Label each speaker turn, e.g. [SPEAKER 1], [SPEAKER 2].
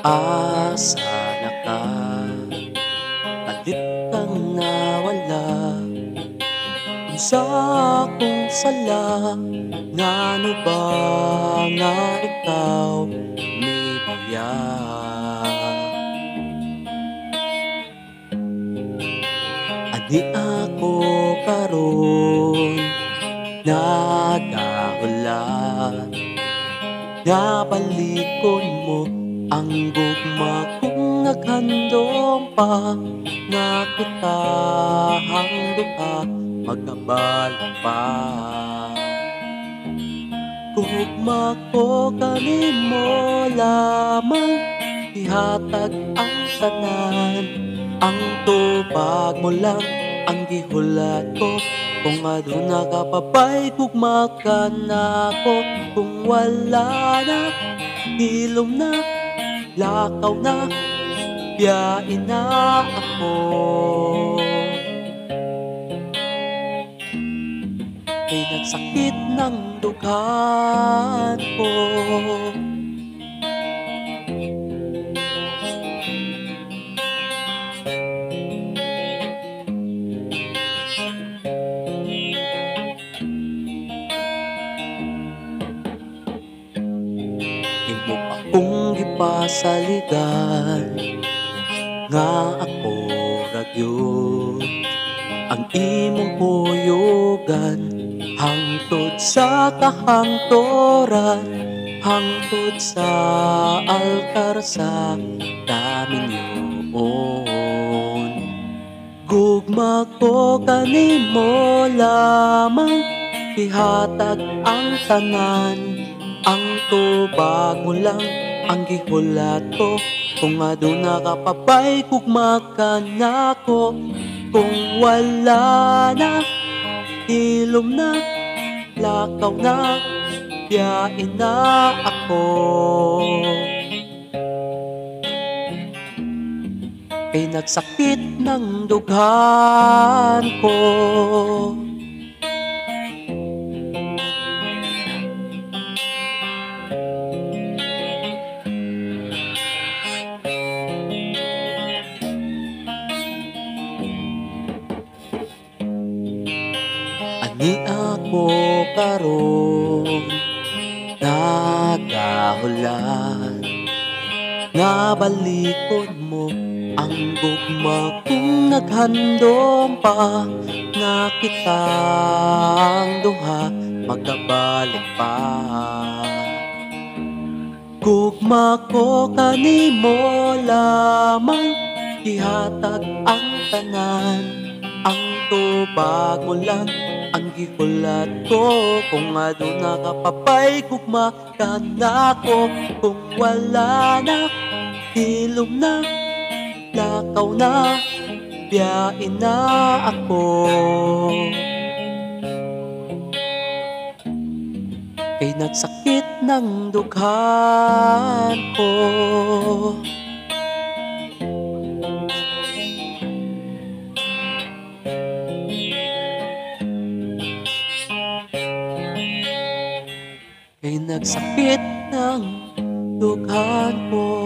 [SPEAKER 1] Asa na ka? Palit kang nawala. Unsa akong sala? Ngano ba nga ikaw may biyak? Ani ako karon nagahulat, nga balikon mo ang gugma kung naghandom pa, nga kitahang duha magkabalik pa. Gugma ko kanimo lamang, ihatag ang tanan, ang tubag mo lang ang gihulat ko. Kung aduna ka papay gugma ka nako, kung wala na hilom na, lakaw na, biyain na ako. Kay nagsakit ng dughan ko. Imo akong gipasaligan, nga ako ragyod ang imong puyogan, hangtod sa kahangtoran, hangtod sa altar sa damin yun. Gugma ko kanimo lamang, ihatag ang tanan, ang tubag mo lang ang gihulat ko. Kung aduna ka papay gugma ka nako, kung wala na hilom na, lakaw na, biyain na ako. Kay nagsakit ng dughan ko. Ani ako karon nagahulat, nga balikon mo ang gugma kung naghandom pa, nga kitang duha magkabalik pa. Gugma ko kanimo lamang, ihatag ang tanan, ang tubag mo lang ang gihulat ko. Kung aduna ka papay gugma ka nako, kung wala na hilom na, lakaw na, biyain na ako. Kay nagsakit ng dughan ko. Kay nagsakit ng dughan ko.